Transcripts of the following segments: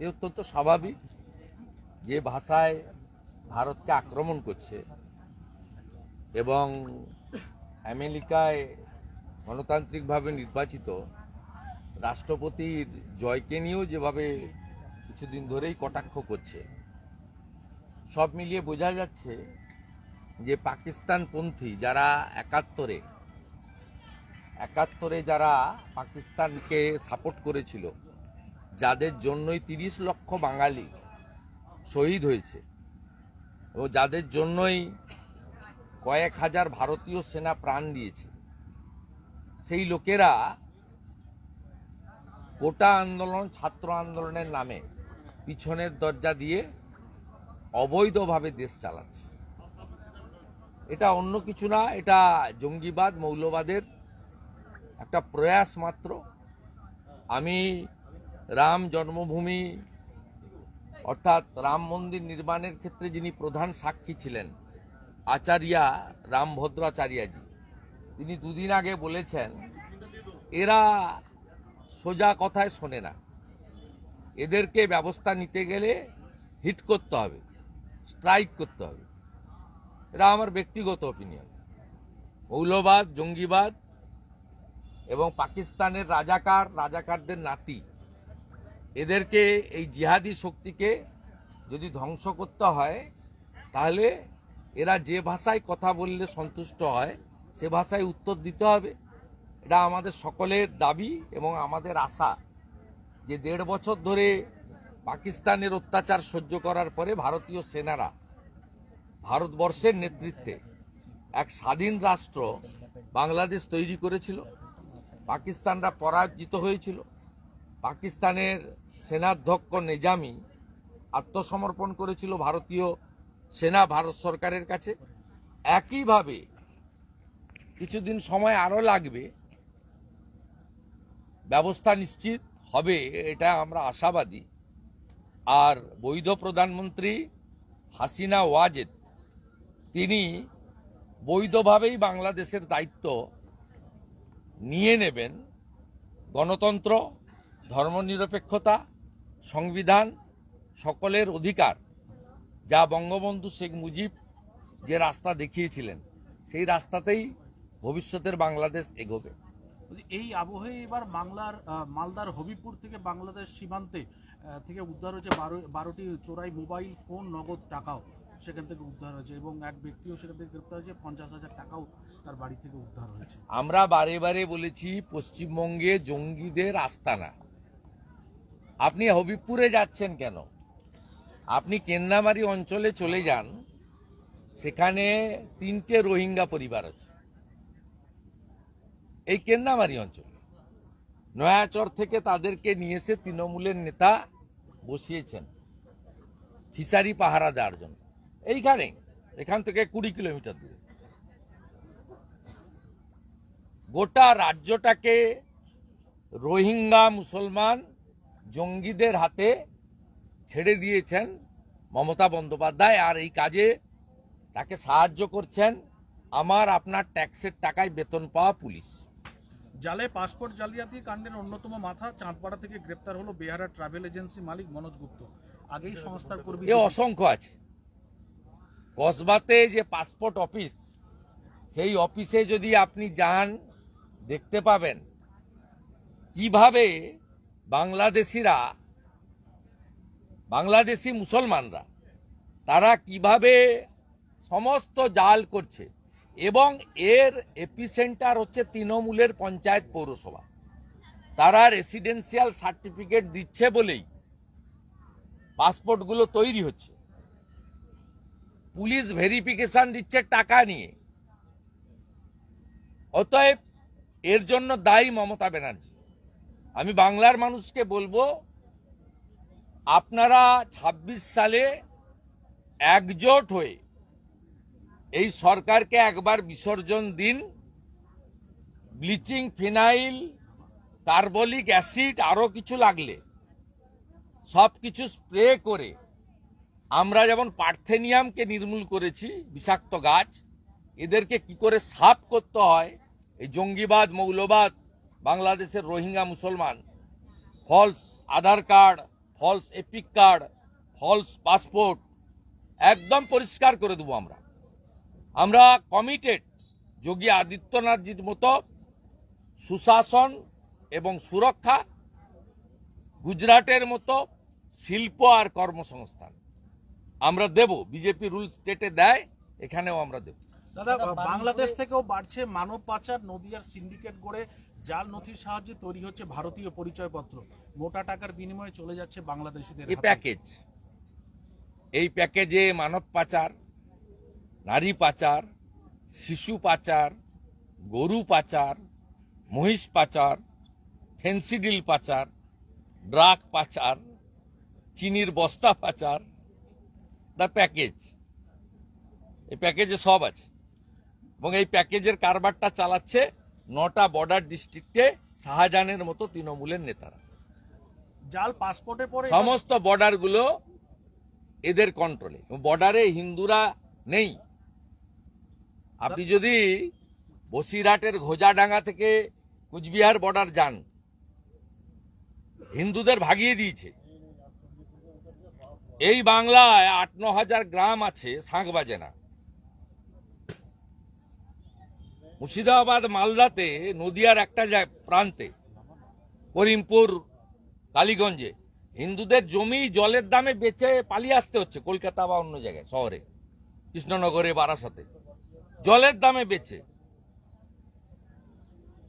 এ অত্যন্ত স্বাভাবিক। যে ভাষায় ভারতকে আক্রমণ করছে এবং আমেরিকায় গণতান্ত্রিকভাবে নির্বাচিত রাষ্ট্রপতির জয়কে নিয়েও যেভাবে কিছুদিন ধরেই কটাক্ষ করছে, সব মিলিয়ে বোঝা যাচ্ছে যে পাকিস্তানপন্থী যারা একাত্তরে যারা পাকিস্তানকে সাপোর্ট করেছিল, যাদের জন্যই 30 লক্ষ বাঙালি শহীদ হয়েছে এবং যাদের জন্যই কয়েক হাজার ভারতীয় সেনা প্রাণ দিয়েছে, সেই লোকেরা কোটা আন্দোলন, ছাত্র আন্দোলনের নামে পিছনের দরজা দিয়ে অবৈধভাবে দেশ চালাচ্ছে। এটা অন্য কিছু না, এটা জঙ্গিবাদ, মৌলবাদের একটা প্রয়াস মাত্র। আমি রাম জন্মভূমি অর্থাৎ রাম মন্দির নির্মাণের ক্ষেত্রে যিনি প্রধান সাক্ষী ছিলেন, আচার্যা রামভদ্রাচার্যজি, তিনি দুদিন আগে বলেছেন এরা সোজা কথায় শোনে না, এদেরকে ব্যবস্থা নিতে গেলে হিট করতে হবে, স্ট্রাইক করতে হবে। এটা আমার ব্যক্তিগত অপিনিয়ন। মৌলবাদ, জঙ্গিবাদ এবং পাকিস্তানের রাজাকারদের নাতি, এদেরকে, এই জিহাদি শক্তিকে যদি ধ্বংস করতে হয়, তাহলে এরা যে ভাষায় কথা বললে সন্তুষ্ট হয় সে ভাষায় উত্তর দিতে হবে। এটা আমাদের সকলের দাবি এবং আমাদের আশা যে 1.5 বছর ধরে পাকিস্তানের অত্যাচার সহ্য করার পরে ভারতীয় সেনারা ভারতবর্ষের নেতৃত্বে এক স্বাধীন রাষ্ট্র বাংলাদেশ তৈরি করেছিল। পাকিস্তানরা পরাজিত হয়েছিল। পাকিস্তানের সেনাধ্যক্ষ নিজামী আত্মসমর্পণ করেছিল ভারতীয় সেনা, ভারত সরকারের কাছে। একইভাবে কিছুদিন সময় আরো লাগবে, ব্যবস্থা নিশ্চিত হবে, এটা আমরা আশাবাদী। আর বৈধ প্রধানমন্ত্রী হাসিনা ওয়াজেদ, তিনি বৈধভাবেই বাংলাদেশের দায়িত্ব নিয়ে নেবেন। গণতন্ত্র, ধর্মনিরপেক্ষতা, সংবিধান, সকলের অধিকার, যা বঙ্গবন্ধু শেখ মুজিব যে রাস্তা দেখিয়েছিলেন, সেই রাস্তাতেই ভবিষ্যতের বাংলাদেশ এগোবে। এই আবহে এবার মালদার হবিপুর থেকে বাংলাদেশ সীমান্তে থেকে উদ্ধার হয়েছে 12টি চোরাই মোবাইল ফোন, নগদ টাকাও সেখান থেকে উদ্ধার হয়েছে এবং এক ব্যক্তিও সেখান থেকে গ্রেপ্তার হয়েছে। 50,000 টাকাও তার বাড়ি থেকে উদ্ধার হয়েছে। আমরা বারে বারে বলেছি পশ্চিমবঙ্গে জঙ্গিদের আস্তানা। আপনি হবিবপুরে যাচ্ছেন কেন? আপনি কেন্দ্রামারি অঞ্চলে চলে যান, সেখানে 3টে রোহিঙ্গা পরিবার আছে এই কেন্দ্রামারি অঞ্চলে। নয়াচর থেকে তাদেরকে নিয়ে এসে তৃণমূলের নেতা বসিয়েছেন ফিশারি পাহারা দেওয়ার জন্য। এইখানে, এখান থেকে 20 কিলোমিটার দূরে। গোটা রাজ্যটাকে রোহিঙ্গা মুসলমান জঙ্গিদের হাতে ছেড়ে দিয়েছেন মমতা বন্দ্যোপাধ্যায়। আর এই কাজে তাকে সাহায্য করছেন আমার আপনার ট্যাক্সের টাকায় বেতন পাওয়া পুলিশ। জালে পাসপোর্ট জালিয়াতি কাণ্ডের অন্যতম মাথা চাঁদপাড়া থেকে গ্রেপ্তার হলো বেহারা ট্রাভেল এজেন্সি মালিক মনোজ গুপ্ত। আগেই সংস্থার কর্মী এ অসংখ্য আছে। কসবাতে যে পাসপোর্ট অফিস, সেই অফিসে যদি আপনি যান, দেখতে পাবেন কিভাবে বাংলাদেশি মুসলমানরা তারা কিভাবে সমস্ত জাল করছে। এবং এর এপিসেন্টার হচ্ছে তৃণমূলের পঞ্চায়েত, পৌরসভা। তারা রেসিডেন্সিয়াল সার্টিফিকেট দিচ্ছে বলেই পাসপোর্টগুলো তৈরি হচ্ছে। পুলিশ ভেরিফিকেশন দিচ্ছে টাকা নিয়ে। অতএব এর জন্য দায়ী মমতা ব্যানার্জি। আমি বাংলার মানুষকে বলবো, আপনারা 26 সালে একজোট হয়ে এই সরকারকে একবার বিসর্জন দিন। ব্লিচিং, ফিনাইল, কার্বলিক অ্যাসিড, আরো কিছু লাগলে সবকিছু স্প্রে করে, আমরা যেমন পার্থেনিয়ামকে নির্মূল করেছি, বিষাক্ত গাছ, এদেরকে কি করে সাফ করতে হয়, এই জঙ্গিবাদ, মৌলবাদ, বাংলাদেশের রোহিঙ্গা মুসলমান, false Aadhaar card, false EPIC card, false passport একদম পরিষ্কার করে দেবো। আমরা কমিটেড যোগী আদিত্যনাথজির মতো সুশাসন এবং সুরক্ষা, গুজরাটের মতো শিল্প আর কর্মসংস্থান আমরা দেব। বিজেপি রুল স্টেটে দেয়, এখানেও আমরা দেব। দাদা, বাংলাদেশ থেকেও বাড়ছে মানব পাচার। নদিয়ার সিন্ডিকেট গড়ে জাল নথির সাহায্যে তৈরি হচ্ছে ভারতীয় পরিচয়পত্র, মোটা টাকার বিনিময়ে চলে যাচ্ছে বাংলাদেশিদের এই হাতে। এই প্যাকেজে মানব পাচার, নারী পাচার, শিশু পাচার, গরু পাচার, মহিষ পাচার, ফেন্সিডিল পাচার, ড্রাগ পাচার, চিনির বস্তা পাচার, দ্য প্যাকেজ। এই প্যাকেজে সব আছে এবং এই প্যাকেজের কারবারটা চালাচ্ছে 9টা বর্ডার ডিস্ট্রিক্টে শাহজাহানের মতো তৃণমূলের নেতারা। জাল পাসপোর্টের পরে সমস্ত বর্ডারগুলো এদের কন্ট্রোলে। বর্ডারে হিন্দুরা নেই। আপনি যদি বসিরহাটের ঘোজাডাঙ্গা থেকে কুচবিহার বর্ডার যান, হিন্দুদের ভাগিয়ে দিয়েছে। এই বাংলায় 8-9 হাজার গ্রাম আছে, শাঁখ বাজে না। মুর্শিদাবাদ মালদাতে, নদিয়ার একটা প্রান্তে, করিমপুর, কালীগঞ্জে হিন্দুদের জমি জলের দামে বেচে পালিয়ে আসতে হচ্ছে কলকাতা বা অন্য জায়গায়, শহরে, কৃষ্ণনগরে, বারাসাতে, জলের দামে বেচে।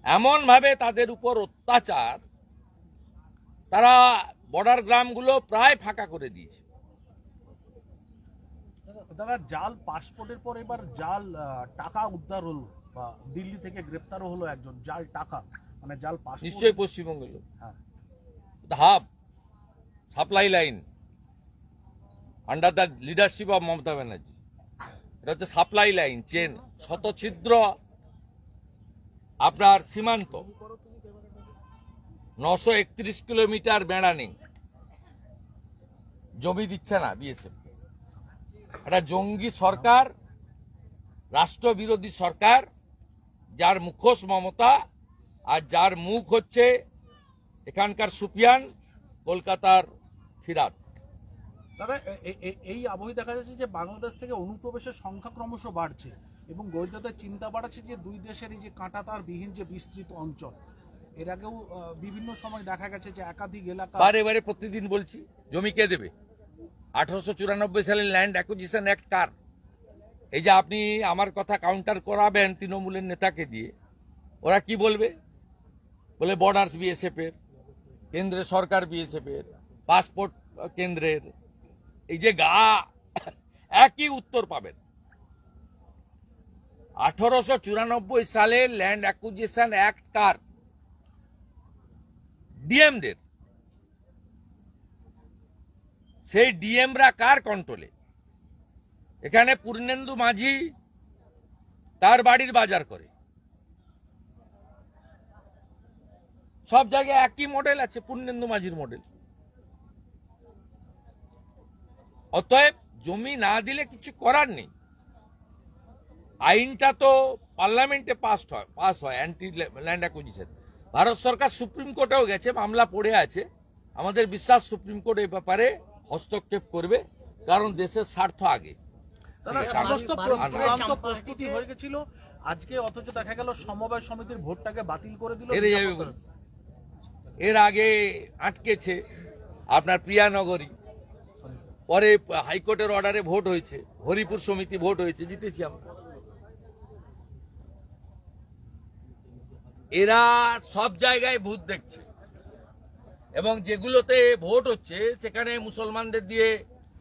এমন ভাবে তাদের উপর অত্যাচার, তারা বর্ডার গ্রামগুলো প্রায় ফাঁকা করে দিয়েছে। দাদা, জাল পাসপোর্টের পর এবার জাল টাকা উদ্ধার হলো, বা দিল্লি থেকে গ্রেপ্তারও হলো একজন। জাল টাকা, মানে জাল পাসপোর্ট। নিশ্চয়ই পশ্চিমবঙ্গের লোক। হ্যাঁ। Hub supply line under the leadership of Mamata Banerjee. এটা হচ্ছে সাপ্লাই লাইন, চেন, শতছিদ্র আপনার সীমান্ত, 931 কিলোমিটার বেড়া নেই, জমি দিচ্ছে না বিএসএফ। একটা জঙ্গি সরকার, রাষ্ট্রবিরোধী সরকার, যার মুখোশ মমতা আর যার মুখ হচ্ছে এখানকার সুপিয়ান, কলকাতার ফিরাত। দাদা, এই আবহে দেখা যাচ্ছে যে বাংলাদেশ থেকে অনুপ্রবেশের সংখ্যা ক্রমশ বাড়ছে এবং গোয়েন্দাদের চিন্তা বাড়াচ্ছে যে দুই দেশের এই যে কাঁটাতার বিহীন যে বিস্তৃত অঞ্চল, এর আগেও বিভিন্ন সময় দেখা গেছে যে একাধিক এলাকা। বারে বারে প্রতিদিন বলছি, জমি কে দেবে? 1894 সালের ল্যান্ড অ্যাকুইজিশন অ্যাক্ট কার? এই যে আপনি আমার কথা কাউন্টার করাবেন তৃণমূলের নেতাকে দিয়ে, ওরা কি বলবে? বলে বর্ডার্স বিএসএফ এর, কেন্দ্রের সরকার বিএসএফ এর, পাসপোর্ট কেন্দ্রের। এই যে একই উত্তর পাবেন। 1894 সালে ল্যান্ড অ্যাকুইজিশন অ্যাক্ট কার? ডিএমদের। সেই ডিএমরা কার কন্ট্রোলে? এখানে পূর্ণেন্দু মাঝি তার বাড়ির বাজার করে। সব জায়গায় একই মডেল আছে, পূর্ণেন্দু মাঝির মডেল। অতএব জমি না দিলে কিছু করার নেই। আইনটা তো পার্লামেন্টে পাস হয় অ্যান্টি ল্যান্ড অ্যাকুইজিশন। ভারত সরকার সুপ্রিম কোর্টেও গেছে, মামলা পড়ে আছে। আমাদের বিশ্বাস সুপ্রিম কোর্ট এই ব্যাপারে হস্তক্ষেপ করবে, কারণ দেশের স্বার্থ আগে। সমস্ত প্রস্তুতি হয়ে গেছিল আজকে, অথচ দেখা গেল সমবায় সমিতির ভোটটাকে বাতিল করে দিল। এর আগে আটকেছে আপনার প্রিয়ানগরী, পরে হাইকোর্টের অর্ডারে ভোট হয়েছে, হরিপুর সমিতি ভোট হয়েছে, জিতেছি আমরা। এরা সব জায়গায় ভূত দেখছে এবং যেগুলোতে ভোট হচ্ছে সেখানে মুসলমানদের দিয়ে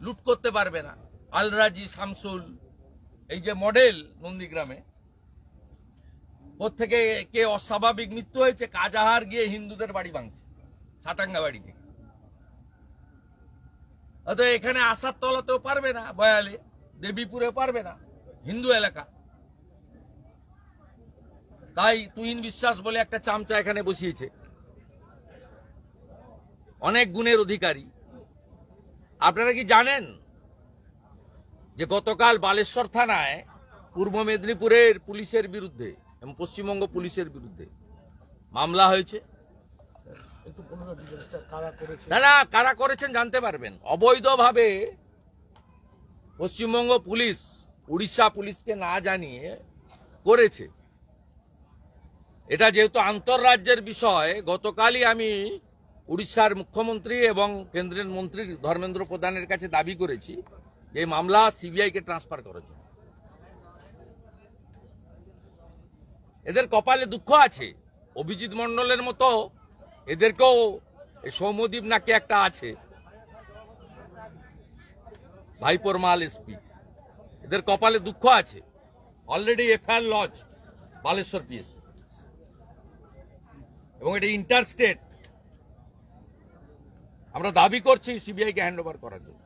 লুট করতে পারবে না। আলরাজি, শামসুল, এই যে মডেল নন্দীগ্রামে, থেকে কে অস্বাভাবিক মৃত্যু হয়েছে, কাজাহার গিয়ে হিন্দুদের বাড়ি ভাঙছে, সাতাঙ্গা বাড়ি থেকে। অতএব এখানে আসার তলাতেও পারবে না, বয়ালে, দেবীপুরে পারবে না, হিন্দু এলাকা। তাই তুহিন বিশ্বাস বলে একটা চামচা এখানে বসিয়েছে, অনেক গুণের অধিকারী। আপনারা কি জানেন যে গতকাল বালেশ্বর থানায় পূর্ব মেদিনীপুরের পুলিশের বিরুদ্ধে এবং পশ্চিমবঙ্গ পুলিশের বিরুদ্ধে মামলা হয়েছে? একটু পুনরায় ডিটেইলসটা কারা করেছে? না না, কারা করেছেন জানতে পারবেন। অবৈধভাবে পশ্চিমবঙ্গ পুলিশ উড়িষ্যা পুলিশকে না জানিয়ে করেছে। এটা যেহেতু আন্তঃরাজ্যের বিষয়, গতকালই আমি উড়িষ্যার মুখ্যমন্ত্রী এবং কেন্দ্রের মন্ত্রী ধর্মেন্দ্র প্রধানের কাছে দাবি করেছি যে এই মামলা সিবিআইকে ট্রান্সফার করেছে। এদের কপালে দুঃখ আছে, অভিজিৎ মণ্ডলের মতো এদেরকেও সৌম্যদীপ নাকি একটা আছে, ভাইপোর মাল এসপি, এদের কপালে দুঃখ আছে। Already FIR lodge Baleshwar PS, এবং এটা ইন্টারস্টেট। আমরা দাবি করছি সিবিআইকে হ্যান্ড ওভার করার জন্য।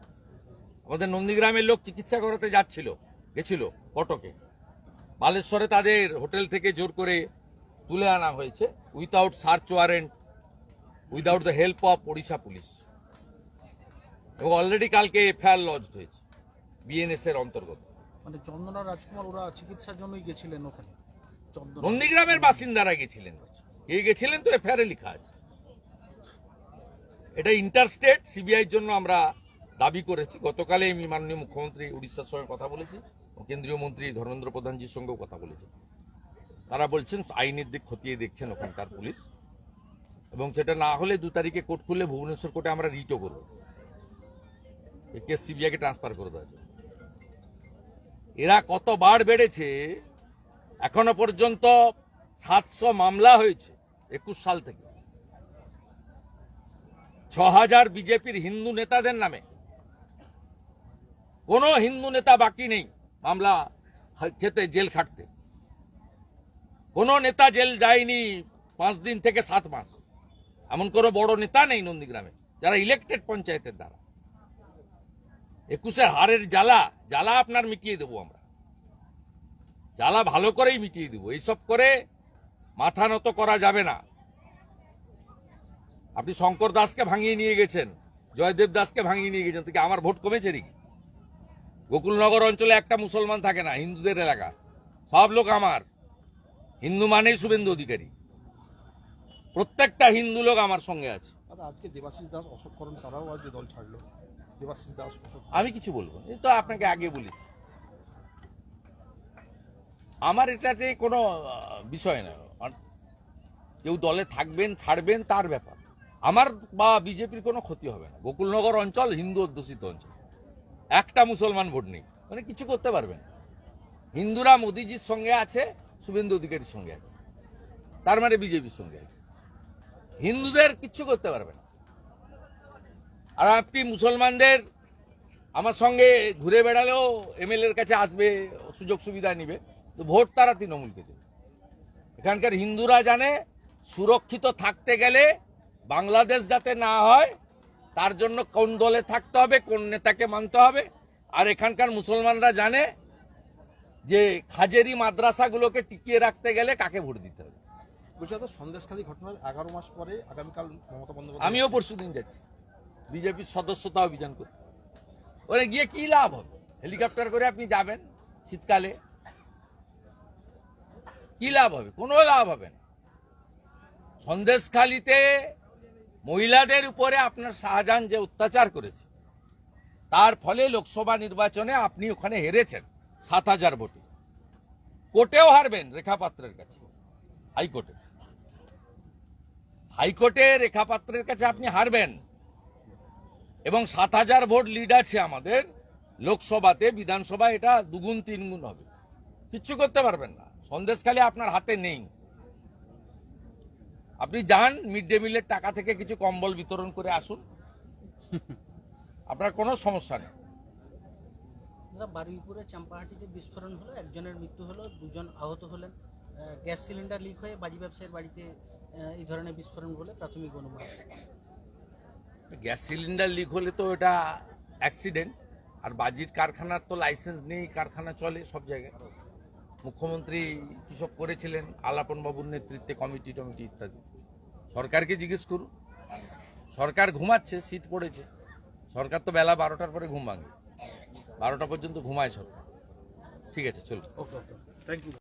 আমাদের নন্দীগ্রামের লোক চিকিৎসা করাতে গেছিল কটকে, বালেশ্বরে তাদের হোটেল থেকে জোর করে তুলে আনা হয়েছে without search warrant, without the help of Odisha police, এবং অলরেডি কালকে এফআইআর লজ হয়েছে বিএনএস এর অন্তর্গত। মানে চন্দনা রাজকুমার ওরা চিকিৎসার জন্যই গেছিলেন ওখানে? নন্দীগ্রামের বাসিন্দারা গেছিলেন, কে গেছিলেন তো এফআইআর লেখা আছে। এটা ইন্টারস্টেট, সিবিআইর জন্য আমরা দাবি করেছি। গতকালে আমি মাননীয় মুখ্যমন্ত্রী উড়িষ্যার সঙ্গে কথা বলেছি, কেন্দ্রীয় মন্ত্রী ধর্মেন্দ্র প্রধানজির সঙ্গেও কথা বলেছি। তারা বলছেন আইনের দিক খতিয়ে দেখছেন ওখানকার পুলিশ, এবং সেটা না হলে 2 তারিখে কোর্ট খুললে ভুবনেশ্বর কোর্টে আমরা রিটও করব, এই কেস সিবিআইকে ট্রান্সফার করে দেওয়ার জন্য। এরা কতবার বেড়েছে, এখনো পর্যন্ত 700 মামলা হয়েছে 21 সাল থেকে। 6000 বিজেপির হিন্দু নেতাদের নামে, কোন হিন্দু নেতা বাকি নেই মামলা খেতে, জেল খাটতে। কোন নেতা জেল যায়নি 5 দিন থেকে 7 মাস, এমন কোনো বড় নেতা নেই নন্দীগ্রামে যারা ইলেক্টেড পঞ্চায়েতের দ্বারা। 21-এর হারের জ্বালা আপনার মিটিয়ে দেবো আমরা, জ্বালা ভালো করেই মিটিয়ে দেবো। এইসব করে মাথা নত করা যাবে না। আপনি শঙ্কর দাসকে ভাঙিয়ে নিয়ে গেছেন, জয়দেব দাসকে ভাঙিয়ে নিয়ে গেছেন, থেকে আমার ভোট কমেছে নাকি? গোকুলনগর অঞ্চলে একটা মুসলমান থাকে না, হিন্দুদের এলাকা, সব লোক আমার। হিন্দু মানেই শুভেন্দু অধিকারী, প্রত্যেকটা হিন্দু লোক আমার সঙ্গে আছে। আজকে দেবাশিস দাস, অশোক করণ তারাও আজ দল ছাড়লো। দেবাশিস দাস, আমি কিছু বলবো না, এই তো আপনাকে আগে বলেছি। আমার এটাতে কোনো বিষয় না, কেউ দলে থাকবেন ছাড়বেন তার ব্যাপার। আমার বা বিজেপির কোনো ক্ষতি হবে না। গোকুলনগর অঞ্চল হিন্দু অধ্যুষিত অঞ্চল, একটা মুসলমান ভোট নেই, মানে কিছু করতে পারবেন। হিন্দুরা মোদিজির সঙ্গে আছে, শুভেন্দু অধিকারীর সঙ্গে আছে, তার মানে বিজেপির সঙ্গে আছে। হিন্দুদের কিচ্ছু করতে পারবে না। আর আপনি মুসলমানদের আমার সঙ্গে ঘুরে বেড়ালেও এমএলএর কাছে আসবে, সুযোগ সুবিধা নিবে, তো ভোট তারা তৃণমূলকে দেবে। এখানকার হিন্দুরা জানে সুরক্ষিত থাকতে গেলে বাংলাদেশ যাতে না হয় তার জন্য কোন দলে থাকতে হবে, কোন নেতাকে মানতে হবে। আর এখানকার মুসলমানরা জানে যে খাজেরি মাদ্রাসাগুলোকে টিকিয়ে রাখতে গেলে কাকে ভোট দিতে হবে। বলছি দাদা, সন্দেশখালী ঘটনার 11 মাস পরে আগামীকাল মমতা বন্দ্যোপাধ্যায়, আমিও পরশুদিন যাচ্ছি বিজেপির সদস্যতা অভিযান করতে। ওরে গিয়ে কি লাভ হবে? হেলিকপ্টার করে আপনি যাবেন শীতকালে, কি লাভ হবে? কোনো লাভ হবে না। সন্দেশখালীতে মহিলাদের উপরে আপনার শাহজাহান যে অত্যাচার করেছে, তার ফলে লোকসভা নির্বাচনে আপনি ওখানে হেরেছেন 7000 ভোটে। কোর্টেও হারবেন রেখা পাত্রের কাছে, হাইকোর্টে রেখা পাত্রের কাছে আপনি হারবেন, এবং 7000 ভোট লিড আছে আমাদের লোকসভাতে। বিধানসভা এটা 2 গুণ 3 গুণ হবে, কিচ্ছু করতে পারবেন না। সন্দেশখালী আপনার হাতে নেই। আপনি যান, মিড ডে মিলের টাকা থেকে কিছু কম্বল বিতরণ করে আসুন, আপনার কোনো সমস্যা নেই। বারুইপুরে চাম্পাহাটিতে বিস্ফোরণ হলো, একজনের মৃত্যু হলো, 2 জন আহত হলেন। গ্যাস সিলিন্ডার লিক হয়ে বাজি ব্যবসায়ীর বাড়িতে এই ধরনের বিস্ফোরণ বলে প্রাথমিক অনুমান। গ্যাস সিলিন্ডার লিক হলে তো এটা অ্যাক্সিডেন্ট, আর বাজির কারখানার তো লাইসেন্স নেই, কারখানা চলে সব জায়গায়। মুখ্যমন্ত্রী কিসব করেছিলেন আলাপন বাবুর নেতৃত্বে, কমিটি টমিটি ইত্যাদি। সরকারকে জিজ্ঞেস করুন, সরকার ঘুমাচ্ছে, শীত পড়েছে। সরকার তো বেলা 12টার পরে ঘুম ভাঙে, 12টা পর্যন্ত ঘুমায় সরকার। ঠিক আছে, চলুন। ওকে, থ্যাংক ইউ।